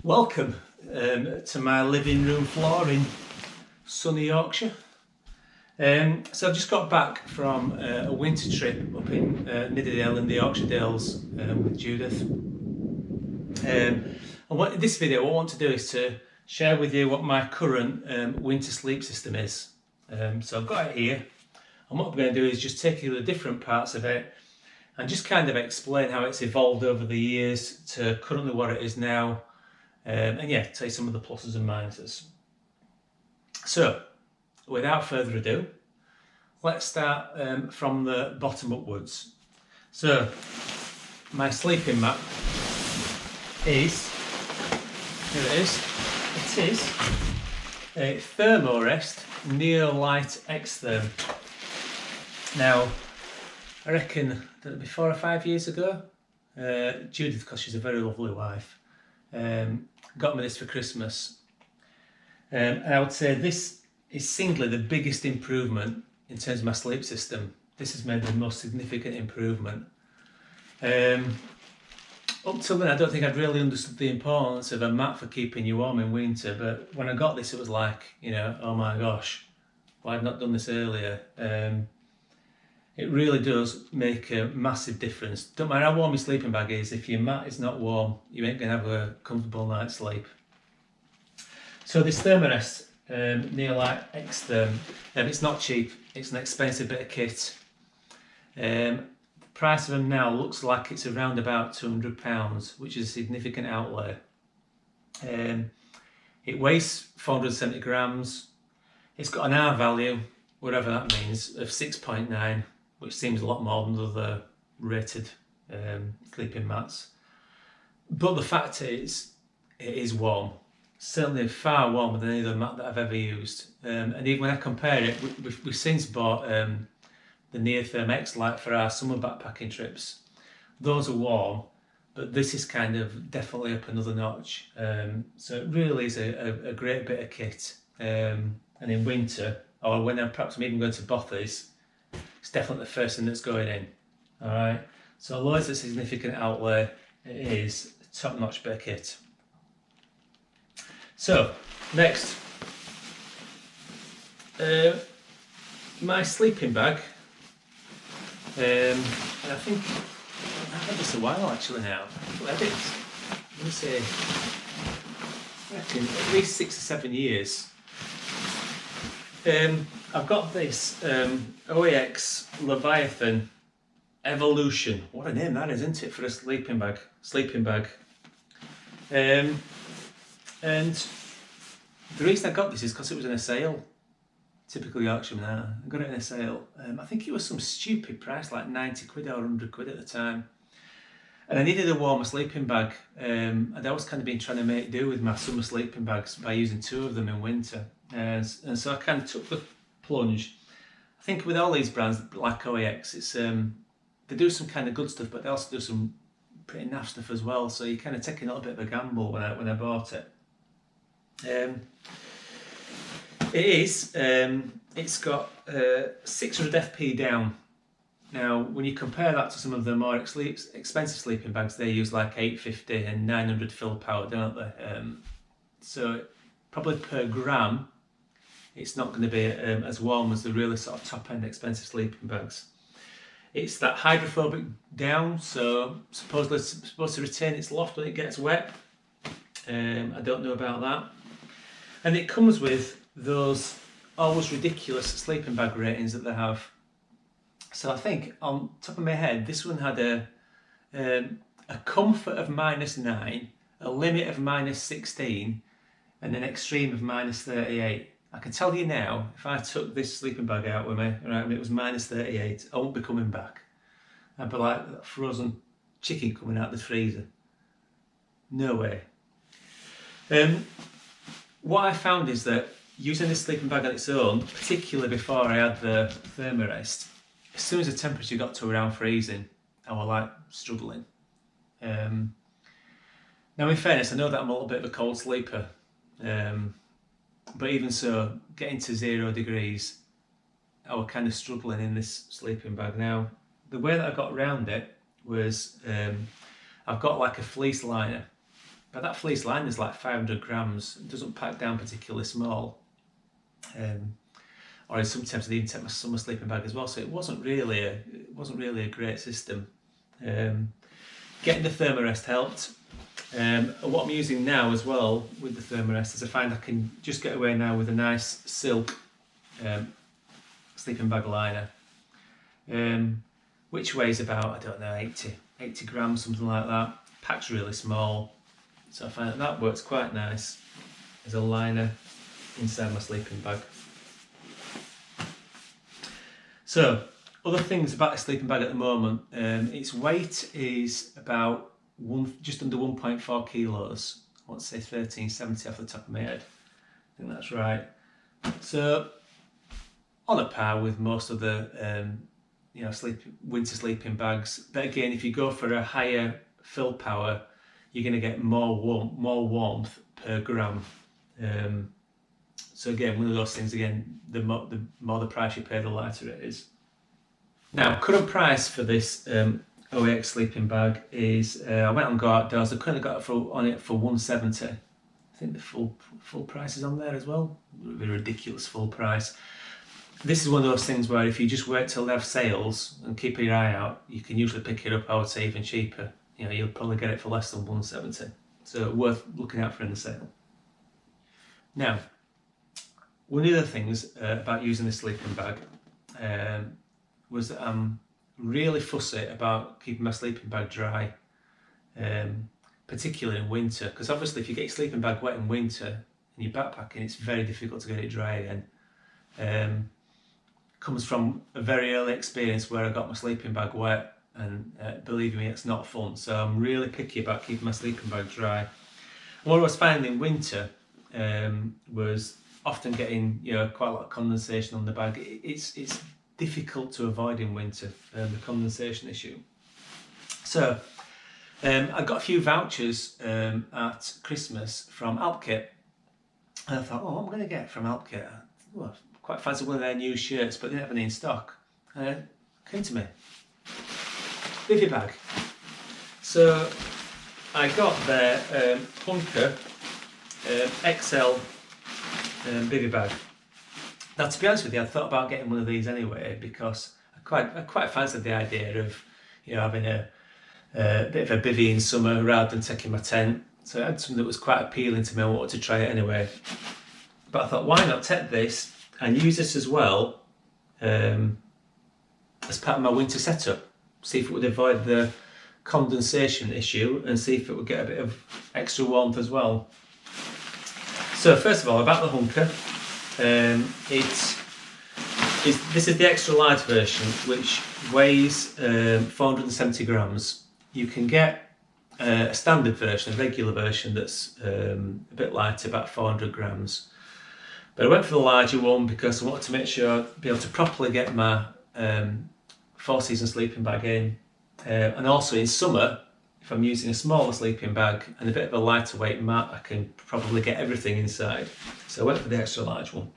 Welcome to my living room floor in sunny Yorkshire. So I've just got back from a winter trip up in Nidderdale in the Yorkshire Dales with Judith. And in this video what I want to do is to share with you what my current winter sleep system is. So I've got it here, and what I'm going to do is just take you to the different parts of it and just kind of explain how it's evolved over the years to currently what it is now. And yeah, tell you some of the pluses and minuses. So, without further ado, let's start from the bottom upwards. So, my sleeping mat is, here it is, a Thermarest Neoair Xtherm. Now, I reckon that be 4 or 5 years ago, Judith, because she's a very lovely wife, got me this for Christmas, and I would say this is singly the biggest improvement in terms of my sleep system. This has made the most significant improvement. Up till then I don't think I'd really understood the importance of a mat for keeping you warm in winter, but when I got this it was like, you know, oh my gosh, why I've not done this earlier. It really does make a massive difference. Don't matter how warm your sleeping bag is, if your mat is not warm, you ain't going to have a comfortable night's sleep. So this Thermarest Neoair Xtherm, it's not cheap, it's an expensive bit of kit. The price of them now looks like it's around about £200, which is a significant outlay. It weighs 470 grams, it's got an R value, whatever that means, of 6.9. which seems a lot more than other rated sleeping mats. But the fact is, it is warm. Certainly far warmer than any other mat that I've ever used. And even when I compare it, we've since bought the Neoair X Lite for our summer backpacking trips. Those are warm, but this is kind of definitely up another notch. So it really is a great bit of kit. And in winter, or when I'm even going to Bothy's, it's definitely the first thing that's going in. Alright, so although it's a significant outlay, it is a top-notch bit of kit. So, next, my sleeping bag, and I think I've had this a while actually now. I've had it, let me say, I reckon at least 6 or 7 years. I've got this OEX Leviathan Evolution. What a name that is, isn't it, for a sleeping bag? And the reason I got this is because it was in a sale. Typical Yorkshireman, I got it in a sale. I think it was some stupid price, like 90 quid or 100 quid at the time. And I needed a warmer sleeping bag. I'd always kind of been trying to make do with my summer sleeping bags by using 2 of them in winter. And so I kind of took the plunge. I think with all these brands like OEX, it's they do some kind of good stuff, but they also do some pretty naff stuff as well. So you kind of take a little bit of a gamble when I bought it. It's got 600 FP down. Now, when you compare that to some of the more expensive sleeping bags, they use like 850 and 900 fill power, don't they? So probably per gram, it's not going to be as warm as the really sort of top-end expensive sleeping bags. It's that hydrophobic down, so supposedly it's supposed to retain its loft when it gets wet. I don't know about that. And it comes with those always ridiculous sleeping bag ratings that they have. So I think, on top of my head, this one had a comfort of -9, a limit of -16, and an extreme of -38. I can tell you now, if I took this sleeping bag out with me, right, and it was -38, I won't be coming back. I'd be like that frozen chicken coming out of the freezer. No way. What I found is that using this sleeping bag on its own, particularly before I had the Thermarest, as soon as the temperature got to around freezing, I was like struggling. Now in fairness, I know that I'm a little bit of a cold sleeper, but even so, getting to 0 degrees, I was kind of struggling in this sleeping bag. Now, the way that I got around it was, I've got like a fleece liner but that fleece line is like 500 grams. It doesn't pack down particularly small. Or sometimes I didn't take my summer sleeping bag as well, so it wasn't really a great system. Getting the Thermarest helped. What I'm using now as well with the Thermarest is I find I can just get away now with a nice silk sleeping bag liner, which weighs about, I don't know, 80 grams, something like that. Packs really small, so I find that works quite nice as a liner inside my sleeping bag. So, other things about a sleeping bag at the moment, its weight is about just under 1.4 kilos. I want to say 1370 off the top of my head. I think that's right. So, on a par with most of the winter sleeping bags. But again, if you go for a higher fill power, you're going to get more warmth per gram. So again, one of those things. Again, the more the price you pay, the lighter it is. Now, current price for this OEX sleeping bag is I went on Go Outdoors. I currently got it on it for 170. I think the full price is on there as well. It would be a ridiculous full price. This is one of those things where if you just wait till they have sales and keep your eye out, you can usually pick it up, I would say, even cheaper. You'll probably get it for less than 170. So worth looking out for in the sale. Now, one of the things about using this sleeping bag was that I'm really fussy about keeping my sleeping bag dry, particularly in winter, because obviously if you get your sleeping bag wet in winter and you're backpacking, it's very difficult to get it dry again. Comes from a very early experience where I got my sleeping bag wet, and believe me, it's not fun. So I'm really picky about keeping my sleeping bag dry. And what I was finding in winter was often getting quite a lot of condensation on the bag. It's difficult to avoid in winter, the condensation issue. So I got a few vouchers at Christmas from Alpkit, and I thought, I'm going to get it from Alpkit. I quite fancy one of their new shirts, but they didn't have any in stock. Came to me, Bivvy bag. So I got their Hunka XL Bivvy bag. Now, to be honest with you, I thought about getting one of these anyway because I quite fancied the idea of having a bit of a bivvy in summer rather than taking my tent. So I had something that was quite appealing to me. I wanted to try it anyway. But I thought, why not take this and use this as well as part of my winter setup? See if it would avoid the condensation issue and see if it would get a bit of extra warmth as well. So first of all, about the Hunka, this is the extra large version, which weighs 470 grams. You can get a standard version, a regular version that's a bit lighter, about 400 grams. But I went for the larger one because I wanted to make sure I'd be able to properly get my 4-season sleeping bag in. And also in summer, if I'm using a smaller sleeping bag and a bit of a lighter weight mat, I can probably get everything inside. So I went for the extra large one.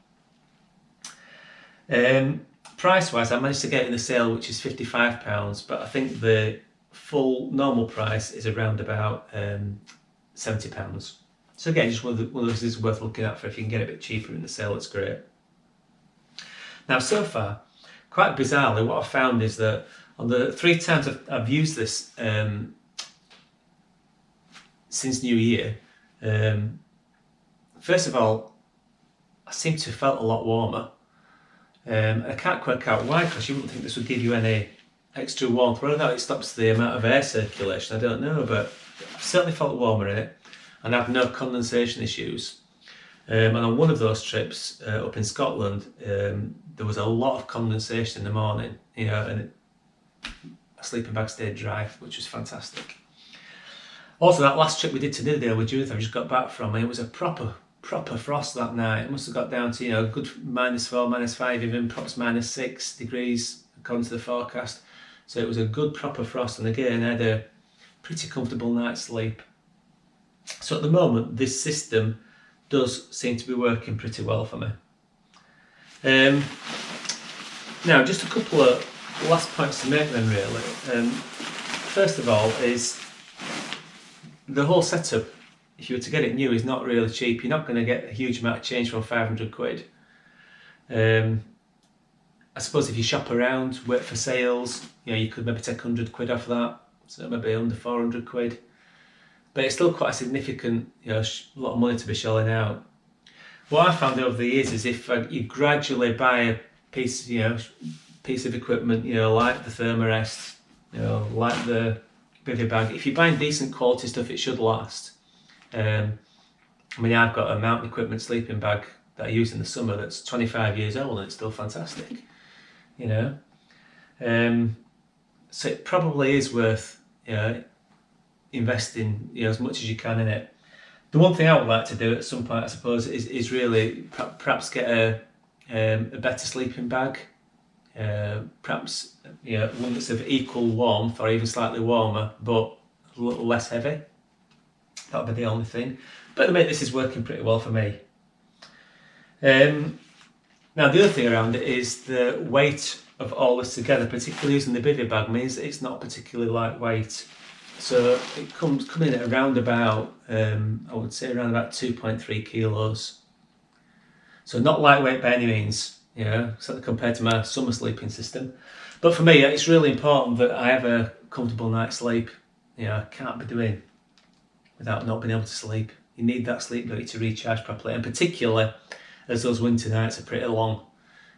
Price wise, I managed to get it in the sale, which is £55, but I think the full normal price is around about £70. So again, just one of those is worth looking at for if you can get it a bit cheaper in the sale, it's great. Now, so far, quite bizarrely, what I've found is that on the 3 times I've used this since New Year, first of all, I seem to have felt a lot warmer. I can't quite out why, because you wouldn't think this would give you any extra warmth. Whether or not it stops the amount of air circulation, I don't know, but I've certainly felt warmer in it, and I've no condensation issues. And on one of those trips up in Scotland, there was a lot of condensation in the morning, and a sleeping bag stayed dry, which was fantastic. Also, that last trip we did to Nidderdale with Judith, I just got back from, and it was a proper frost that night. It must have got down to a good -4, -5, even perhaps -6 degrees according to the forecast. So it was a good proper frost, and again I had a pretty comfortable night's sleep. So at the moment this system does seem to be working pretty well for me. Now, just a couple of last points to make then really. First of all is the whole setup if you were to get it new, is not really cheap. You're not going to get a huge amount of change for 500 quid. I suppose if you shop around, wait for sales, you know, you could maybe take 100 quid off that, so maybe under 400 quid. But it's still quite a significant, you know, lot of money to be shelling out. What I found over the years is if you gradually buy a piece, you know, piece of equipment, you know, like the Thermarest, you know, like the Bivvy bag, if you're buying decent quality stuff, it should last. I mean, I've got a mountain equipment sleeping bag that I use in the summer that's 25 years old and it's still fantastic, you know. So it probably is worth, you know, investing, you know, as much as you can in it. The one thing I would like to do at some point, I suppose, is really perhaps get a better sleeping bag, perhaps, you know, one that's of equal warmth or even slightly warmer, but a little less heavy. That would be the only thing. But at the minute, this is working pretty well for me. Now, the other thing around it is the weight of all this together, particularly using the Bivvy bag, means it's not particularly lightweight. So it comes in at around about, I would say around about 2.3 kilos. So not lightweight by any means, you know, certainly compared to my summer sleeping system. But for me, it's really important that I have a comfortable night's sleep. You know, I can't be doing without not being able to sleep. You need that sleep ability to recharge properly, and particularly as those winter nights are pretty long.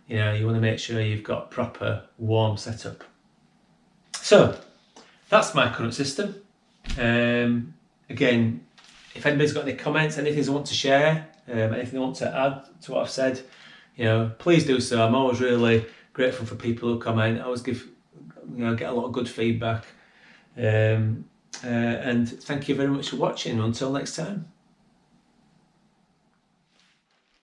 You know, you want to make sure you've got proper warm setup. So that's my current system. Again, if anybody's got any comments, anything they want to share, anything they want to add to what I've said, you know, please do so. I'm always really grateful for people who comment. I always get a lot of good feedback. And thank you very much for watching. Until next time.